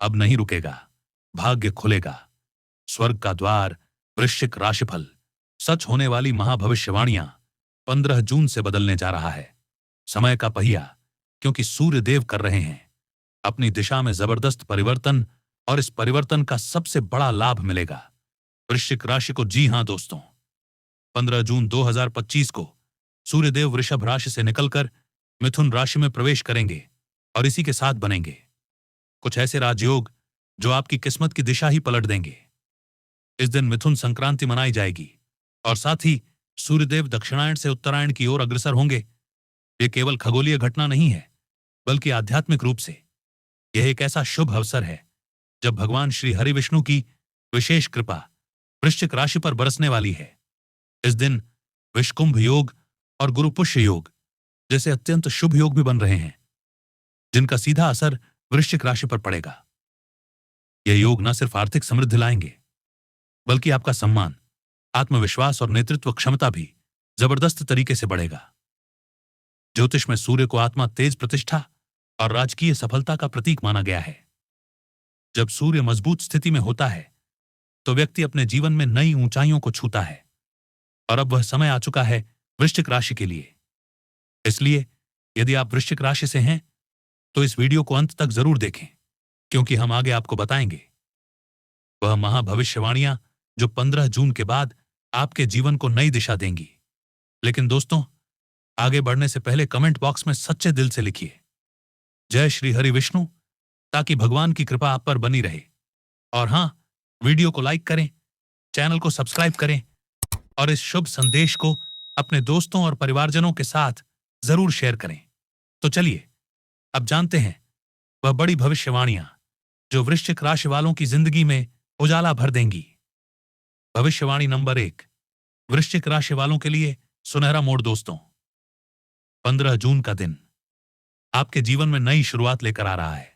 अब नहीं रुकेगा, भाग्य खुलेगा। स्वर्ग का द्वार, वृश्चिक राशिफल, सच होने वाली महाभविष्यवाणियां 15 जून से बदलने जा रहा है समय का पहिया, क्योंकि सूर्य देव कर रहे हैं अपनी दिशा में जबरदस्त परिवर्तन, और इस परिवर्तन का सबसे बड़ा लाभ मिलेगा वृश्चिक राशि को। जी हां दोस्तों, 15 जून 2025 को सूर्यदेव वृषभ राशि से निकलकर मिथुन राशि में प्रवेश करेंगे और इसी के साथ बनेंगे कुछ ऐसे राजयोग जो आपकी किस्मत की दिशा ही पलट देंगे। इस दिन मिथुन संक्रांति मनाई जाएगी और साथ ही सूर्यदेव दक्षिणायन से उत्तरायण की ओर अग्रसर होंगे। यह केवल खगोलीय घटना नहीं है, बल्कि आध्यात्मिक रूप से यह एक ऐसा शुभ अवसर है जब भगवान श्री हरि विष्णु की विशेष कृपा वृश्चिक राशि पर बरसने वाली है। इस दिन विषकुंभ योग और गुरु पुष्य योग जैसे अत्यंत शुभ योग भी बन रहे हैं, जिनका सीधा असर वृश्चिक राशि पर पड़ेगा। यह योग न सिर्फ आर्थिक समृद्धि लाएंगे, बल्कि आपका सम्मान, आत्मविश्वास और नेतृत्व क्षमता भी जबरदस्त तरीके से बढ़ेगा। ज्योतिष में सूर्य को आत्मा, तेज, प्रतिष्ठा और राजकीय सफलता का प्रतीक माना गया है। जब सूर्य मजबूत स्थिति में होता है तो व्यक्ति अपने जीवन में नई ऊंचाइयों को छूता है, और अब वह समय आ चुका है वृश्चिक राशि के लिए। इसलिए यदि आप वृश्चिक राशि से हैं तो इस वीडियो को अंत तक जरूर देखें, क्योंकि हम आगे आपको बताएंगे वह महाभविष्यवाणियां जो 15 जून के बाद आपके जीवन को नई दिशा देंगी। लेकिन दोस्तों, आगे बढ़ने से पहले कमेंट बॉक्स में सच्चे दिल से लिखिए जय श्री हरि विष्णु, ताकि भगवान की कृपा आप पर बनी रहे। और हां, वीडियो को लाइक करें, चैनल को सब्सक्राइब करें और इस शुभ संदेश को अपने दोस्तों और परिवारजनों के साथ जरूर शेयर करें। तो चलिए अब जानते हैं वह बड़ी भविष्यवाणियां जो वृश्चिक राशि वालों की जिंदगी में उजाला भर देंगी। भविष्यवाणी नंबर 1, वृश्चिक राशि वालों के लिए सुनहरा मोड़। दोस्तों, 15 जून का दिन आपके जीवन में नई शुरुआत लेकर आ रहा है।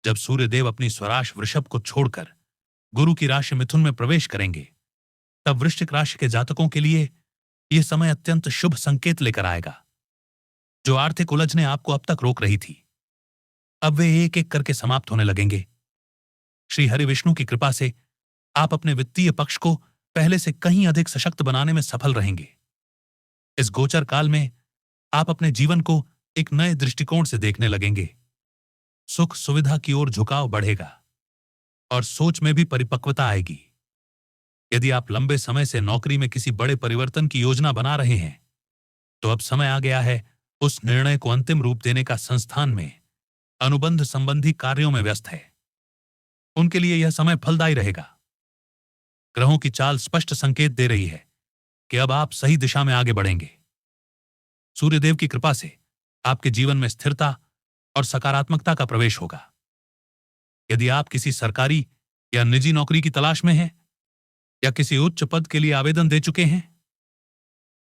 जब सूर्यदेव अपनी स्वराशि वृषभ को छोड़कर गुरु की राशि मिथुन में प्रवेश करेंगे, तब वृश्चिक राशि के जातकों के लिए यह समय अत्यंत शुभ संकेत लेकर आएगा। जो आर्थिक उलझनें आपको अब तक रोक रही थी, अब वे एक एक करके समाप्त होने लगेंगे। श्री हरि विष्णु की कृपा से आप अपने वित्तीय पक्ष को पहले से कहीं अधिक सशक्त बनाने में सफल रहेंगे। इस गोचर काल में आप अपने जीवन को एक नए दृष्टिकोण से देखने लगेंगे। सुख सुविधा की ओर झुकाव बढ़ेगा और सोच में भी परिपक्वता आएगी। यदि आप लंबे समय से नौकरी में किसी बड़े परिवर्तन की योजना बना रहे हैं, तो अब समय आ गया है उस निर्णय को अंतिम रूप देने का। संस्थान में अनुबंध संबंधी कार्यों में व्यस्त है, उनके लिए यह समय फलदायी रहेगा। ग्रहों की चाल स्पष्ट संकेत दे रही है कि अब आप सही दिशा में आगे बढ़ेंगे। सूर्यदेव की कृपा से आपके जीवन में स्थिरता और सकारात्मकता का प्रवेश होगा। यदि आप किसी सरकारी या निजी नौकरी की तलाश में हैं या किसी उच्च पद के लिए आवेदन दे चुके हैं,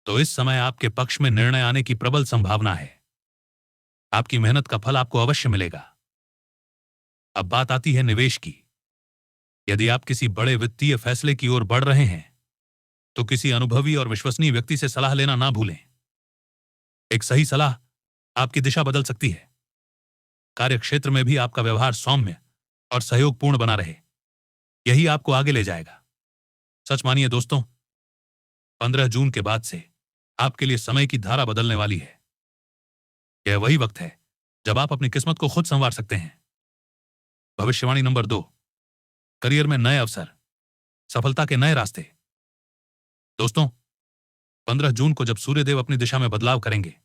तो इस समय आपके पक्ष में निर्णय आने की प्रबल संभावना है। आपकी मेहनत का फल आपको अवश्य मिलेगा। अब बात आती है निवेश की। यदि आप किसी बड़े वित्तीय फैसले की ओर बढ़ रहे हैं, तो किसी अनुभवी और विश्वसनीय व्यक्ति से सलाह लेना ना भूलें। एक सही सलाह आपकी दिशा बदल सकती है। कार्यक्षेत्र में भी आपका व्यवहार सौम्य और सहयोगपूर्ण बना रहे, यही आपको आगे ले जाएगा। सच मानिए दोस्तों, 15 जून के बाद से आपके लिए समय की धारा बदलने वाली है। यह वही वक्त है जब आप अपनी किस्मत को खुद संवार सकते हैं। भविष्यवाणी नंबर 2, करियर में नए अवसर, सफलता के नए रास्ते। दोस्तों, 15 जून को जब सूर्यदेव अपनी दिशा में बदलाव करेंगे,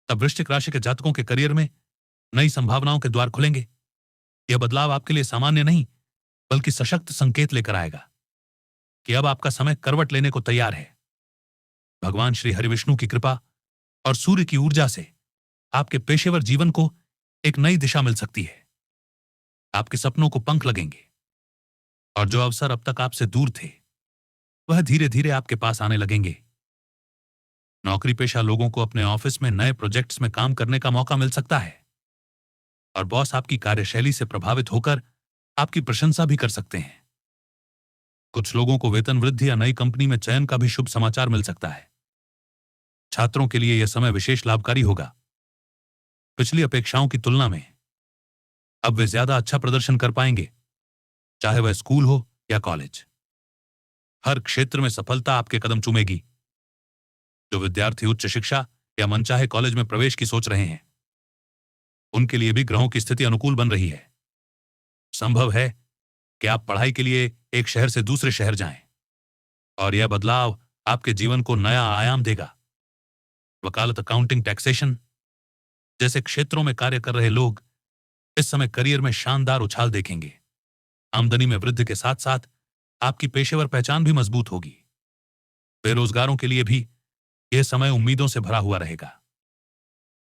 तब वृश्चिक राशि के जातकों के करियर में नई संभावनाओं के द्वार खुलेंगे। यह बदलाव आपके लिए सामान्य नहीं, बल्कि सशक्त संकेत लेकर आएगा कि अब आपका समय करवट लेने को तैयार है। भगवान श्री हरि विष्णु की कृपा और सूर्य की ऊर्जा से आपके पेशेवर जीवन को एक नई दिशा मिल सकती है। आपके सपनों को पंख लगेंगे और जो अवसर अब तक आपसे दूर थे, वह धीरे धीरे आपके पास आने लगेंगे। नौकरी पेशा लोगों को अपने ऑफिस में नए प्रोजेक्ट्स में काम करने का मौका मिल सकता है, और बॉस आपकी कार्यशैली से प्रभावित होकर आपकी प्रशंसा भी कर सकते हैं। कुछ लोगों को वेतन वृद्धि या नई कंपनी में चयन का भी शुभ समाचार मिल सकता है। छात्रों के लिए यह समय विशेष लाभकारी होगा। पिछली अपेक्षाओं की तुलना में अब वे ज्यादा अच्छा प्रदर्शन कर पाएंगे, चाहे वह स्कूल हो या कॉलेज। हर क्षेत्र में सफलता आपके कदम चूमेगी। जो विद्यार्थी उच्च शिक्षा या मनचाहे कॉलेज में प्रवेश की सोच रहे हैं, उनके लिए भी ग्रहों की स्थिति अनुकूल बन रही है। संभव है कि आप पढ़ाई के लिए एक शहर से दूसरे शहर जाएं, और यह बदलाव आपके जीवन को नया आयाम देगा। वकालत, अकाउंटिंग, टैक्सेशन जैसे क्षेत्रों में कार्य कर रहे लोग इस समय करियर में शानदार उछाल देखेंगे। आमदनी में वृद्धि के साथ साथ आपकी पेशेवर पहचान भी मजबूत होगी। बेरोजगारों के लिए भी यह समय उम्मीदों से भरा हुआ रहेगा।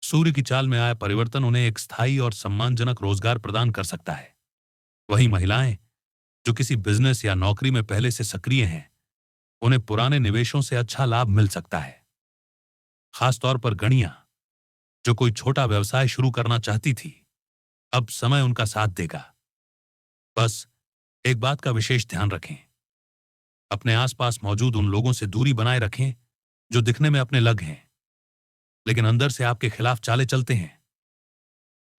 सूर्य की चाल में आया परिवर्तन उन्हें एक स्थायी और सम्मानजनक रोजगार प्रदान कर सकता है। वहीं महिलाएं जो किसी बिजनेस या नौकरी में पहले से सक्रिय हैं, उन्हें पुराने निवेशों से अच्छा लाभ मिल सकता है। खासतौर पर गणियां जो कोई छोटा व्यवसाय शुरू करना चाहती थी, अब समय उनका साथ देगा। बस एक बात का विशेष ध्यान रखें, अपने आसपास मौजूद उन लोगों से दूरी बनाए रखें जो दिखने में अपने लग हैं, लेकिन अंदर से आपके खिलाफ चाले चलते हैं।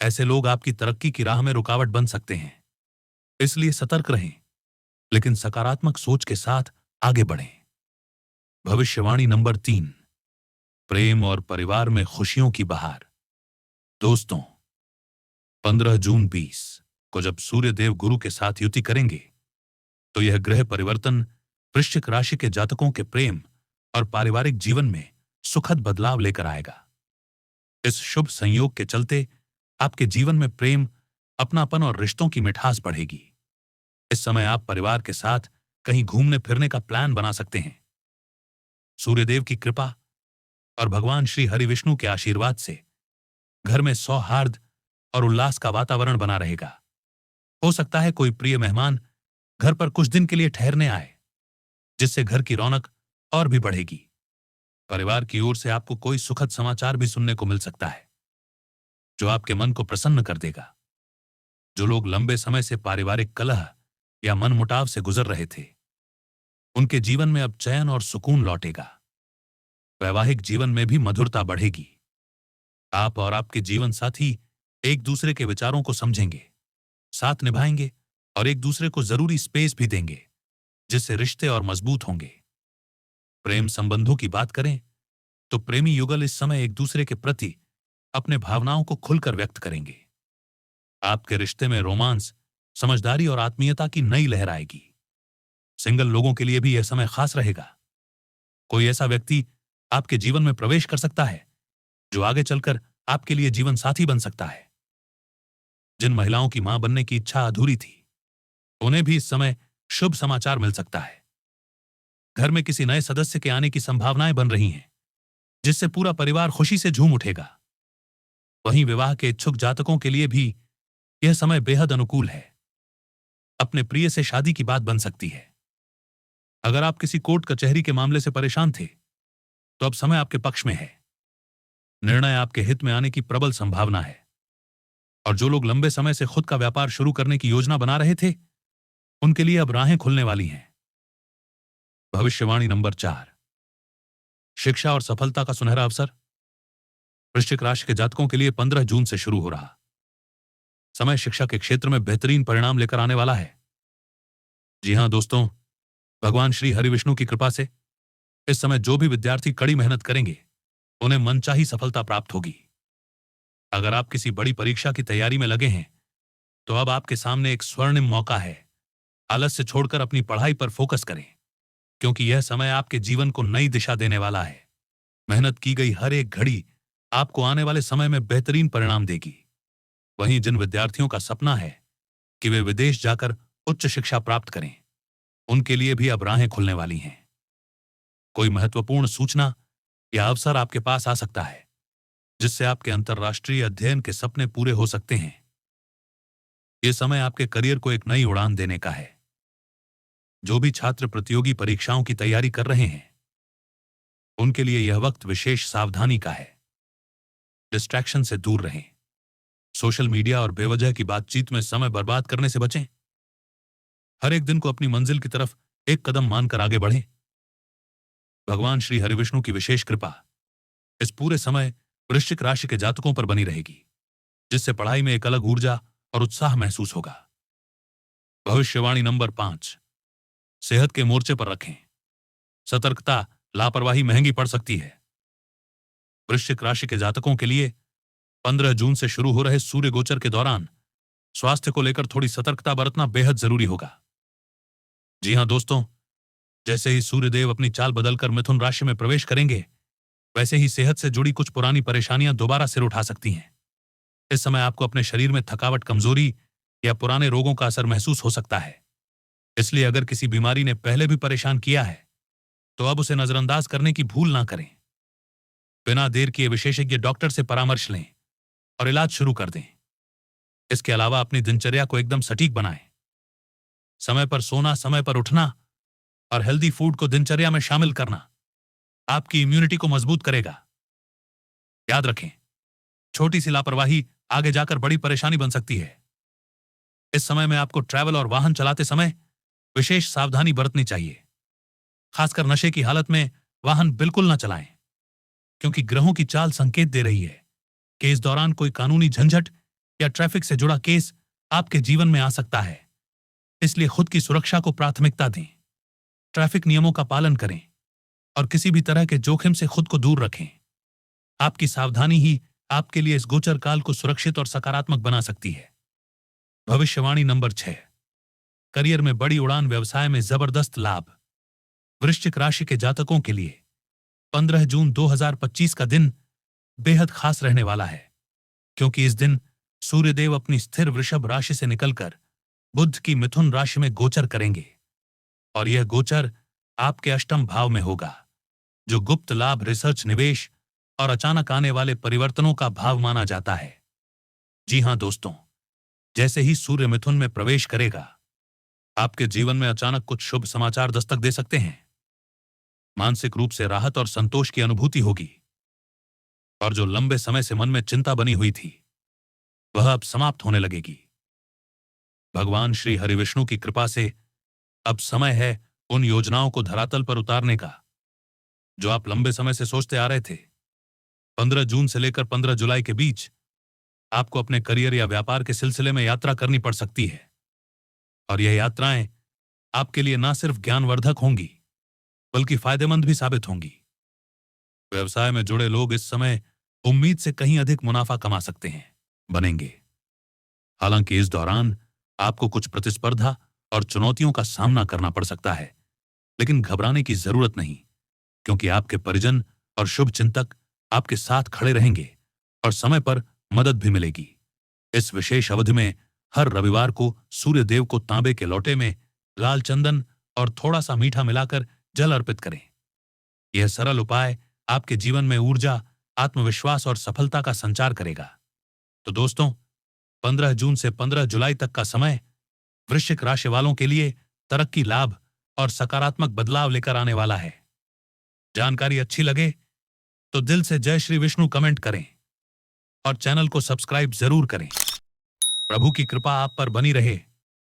ऐसे लोग आपकी तरक्की की राह में रुकावट बन सकते हैं। इसलिए सतर्क रहें, लेकिन सकारात्मक सोच के साथ आगे बढ़ें। भविष्यवाणी नंबर 3, प्रेम और परिवार में खुशियों की बहार। दोस्तों, 15 जून 20 को जब सूर्यदेव गुरु के साथ युति करेंगे, तो यह ग्रह परिवर्तन वृश्चिक राशि के जातकों के प्रेम और पारिवारिक जीवन में सुखद बदलाव लेकर आएगा। इस शुभ संयोग के चलते आपके जीवन में प्रेम, अपनापन और रिश्तों की मिठास बढ़ेगी। इस समय आप परिवार के साथ कहीं घूमने फिरने का प्लान बना सकते हैं। सूर्यदेव की कृपा और भगवान श्री हरि विष्णु के आशीर्वाद से घर में सौहार्द और उल्लास का वातावरण बना रहेगा। हो सकता है कोई प्रिय मेहमान घर पर कुछ दिन के लिए ठहरने आए, जिससे घर की रौनक और भी बढ़ेगी। परिवार की ओर से आपको कोई सुखद समाचार भी सुनने को मिल सकता है, जो आपके मन को प्रसन्न कर देगा। जो लोग लंबे समय से पारिवारिक कलह या मनमुटाव से गुजर रहे थे, उनके जीवन में अब चैन और सुकून लौटेगा। वैवाहिक जीवन में भी मधुरता बढ़ेगी। आप और आपके जीवन साथी एक दूसरे के विचारों को समझेंगे, साथ निभाएंगे और एक दूसरे को जरूरी स्पेस भी देंगे, जिससे रिश्ते और मजबूत होंगे। प्रेम संबंधों की बात करें तो प्रेमी युगल इस समय एक दूसरे के प्रति अपने भावनाओं को खुलकर व्यक्त करेंगे। आपके रिश्ते में रोमांस, समझदारी और आत्मीयता की नई लहर आएगी। सिंगल लोगों के लिए भी यह समय खास रहेगा। कोई ऐसा व्यक्ति आपके जीवन में प्रवेश कर सकता है जो आगे चलकर आपके लिए जीवन साथी बन सकता है। जिन महिलाओं की मां बनने की इच्छा अधूरी थी, उन्हें भी इस समय शुभ समाचार मिल सकता है। घर में किसी नए सदस्य के आने की संभावनाएं बन रही हैं, जिससे पूरा परिवार खुशी से झूम उठेगा। वहीं विवाह के इच्छुक जातकों के लिए भी यह समय बेहद अनुकूल है। अपने प्रिय से शादी की बात बन सकती है। अगर आप किसी कोर्ट कचहरी के मामले से परेशान थे, तो अब समय आपके पक्ष में है। निर्णय आपके हित में आने की प्रबल संभावना है। और जो लोग लंबे समय से खुद का व्यापार शुरू करने की योजना बना रहे थे, उनके लिए अब राहें खुलने वाली हैं। भविष्यवाणी नंबर 4, शिक्षा और सफलता का सुनहरा अवसर। वृश्चिक राशि के जातकों के लिए 15 जून से शुरू हो रहा समय शिक्षा के क्षेत्र में बेहतरीन परिणाम लेकर आने वाला है। जी हां दोस्तों, भगवान श्री हरि विष्णु की कृपा से इस समय जो भी विद्यार्थी कड़ी मेहनत करेंगे, उन्हें मनचाही सफलता प्राप्त होगी। अगर आप किसी बड़ी परीक्षा की तैयारी में लगे हैं, तो अब आपके सामने एक स्वर्णिम मौका है। आलस्य छोड़कर अपनी पढ़ाई पर फोकस करें, क्योंकि यह समय आपके जीवन को नई दिशा देने वाला है। मेहनत की गई हर एक घड़ी आपको आने वाले समय में बेहतरीन परिणाम देगी। वहीं जिन विद्यार्थियों का सपना है कि वे विदेश जाकर उच्च शिक्षा प्राप्त करें, उनके लिए भी अब राहें खुलने वाली हैं। कोई महत्वपूर्ण सूचना या अवसर आपके पास आ सकता है, जिससे आपके अंतर्राष्ट्रीय अध्ययन के सपने पूरे हो सकते हैं। यह समय आपके करियर को एक नई उड़ान देने का है। जो भी छात्र प्रतियोगी परीक्षाओं की तैयारी कर रहे हैं, उनके लिए यह वक्त विशेष सावधानी का है। डिस्ट्रैक्शन से दूर रहें। सोशल मीडिया और बेवजह की बातचीत में समय बर्बाद करने से बचें। हर एक दिन को अपनी मंजिल की तरफ एक कदम मानकर आगे बढ़ें। भगवान श्री हरिविष्णु की विशेष कृपा इस पूरे समय वृश्चिक राशि के जातकों पर बनी रहेगी, जिससे पढ़ाई में एक अलग ऊर्जा और उत्साह महसूस होगा। भविष्यवाणी नंबर 5, सेहत के मोर्चे पर रखें। सतर्कता, लापरवाही महंगी पड़ सकती है। वृश्चिक राशि के जातकों के लिए 15 जून से शुरू हो रहे सूर्य गोचर के दौरान स्वास्थ्य को लेकर थोड़ी सतर्कता बरतना बेहद जरूरी होगा। जी हां दोस्तों, जैसे ही सूर्यदेव अपनी चाल बदलकर मिथुन राशि में प्रवेश करेंगे, वैसे ही सेहत से जुड़ी कुछ पुरानी परेशानियां दोबारा सिर उठा सकती हैं। इस समय आपको अपने शरीर में थकावट, कमजोरी या पुराने रोगों का असर महसूस हो सकता है। इसलिए अगर किसी बीमारी ने पहले भी परेशान किया है, तो अब उसे नजरअंदाज करने की भूल ना करें। बिना देर किए विशेषज्ञ डॉक्टर से परामर्श लें और इलाज शुरू कर दें। इसके अलावा अपनी दिनचर्या को एकदम सटीक बनाएं। समय पर सोना, समय पर उठना और हेल्दी फूड को दिनचर्या में शामिल करना आपकी इम्यूनिटी को मजबूत करेगा। याद रखें, छोटी सी लापरवाही आगे जाकर बड़ी परेशानी बन सकती है। इस समय में आपको ट्रैवल और वाहन चलाते समय विशेष सावधानी बरतनी चाहिए। खासकर नशे की हालत में वाहन बिल्कुल न चलाएं, क्योंकि ग्रहों की चाल संकेत दे रही है कि इस दौरान कोई कानूनी झंझट या ट्रैफिक से जुड़ा केस आपके जीवन में आ सकता है। इसलिए खुद की सुरक्षा को प्राथमिकता दें, ट्रैफिक नियमों का पालन करें और किसी भी तरह के जोखिम से खुद को दूर रखें। आपकी सावधानी ही आपके लिए इस गोचर काल को सुरक्षित और सकारात्मक बना सकती है। भविष्यवाणी नंबर 6, करियर में बड़ी उड़ान, व्यवसाय में जबरदस्त लाभ। वृश्चिक राशि के जातकों के लिए 15 जून 2025 का दिन बेहद खास रहने वाला है, क्योंकि इस दिन सूर्यदेव अपनी स्थिर वृषभ राशि से निकलकर बुध की मिथुन राशि में गोचर करेंगे और यह गोचर आपके अष्टम भाव में होगा, जो गुप्त लाभ, रिसर्च, निवेश और अचानक आने वाले परिवर्तनों का भाव माना जाता है। जी हां दोस्तों, जैसे ही सूर्य मिथुन में प्रवेश करेगा, आपके जीवन में अचानक कुछ शुभ समाचार दस्तक दे सकते हैं। मानसिक रूप से राहत और संतोष की अनुभूति होगी और जो लंबे समय से मन में चिंता बनी हुई थी, वह अब समाप्त होने लगेगी। भगवान श्री हरिविष्णु की कृपा से अब समय है उन योजनाओं को धरातल पर उतारने का जो आप लंबे समय से सोचते आ रहे थे। 15 जून से लेकर 15 जुलाई के बीच आपको अपने करियर या व्यापार के सिलसिले में यात्रा करनी पड़ सकती है और यह यात्राएं आपके लिए न सिर्फ ज्ञानवर्धक होंगी, बल्कि फायदेमंद भी साबित होंगी। व्यवसाय में जुड़े लोग इस समय उम्मीद से कहीं अधिक मुनाफा कमा सकते हैं, बनेंगे। हालांकि इस दौरान आपको कुछ प्रतिस्पर्धा और चुनौतियों का सामना करना पड़ सकता है, लेकिन घबराने की जरूरत नहीं, क्योंकि आपके परिजन और शुभ चिंतक आपके साथ खड़े रहेंगे और समय पर मदद भी मिलेगी। इस विशेष अवधि में हर रविवार को सूर्य देव को तांबे के लोटे में लाल चंदन और थोड़ा सा मीठा मिलाकर जल अर्पित करें। यह सरल उपाय आपके जीवन में ऊर्जा, आत्मविश्वास और सफलता का संचार करेगा। तो दोस्तों, 15 जून से 15 जुलाई तक का समय वृश्चिक राशि वालों के लिए तरक्की, लाभ और सकारात्मक बदलाव लेकर आने वाला है। जानकारी अच्छी लगे तो दिल से जय श्री विष्णु कमेंट करें और चैनल को सब्सक्राइब जरूर करें। प्रभु की कृपा आप पर बनी रहे।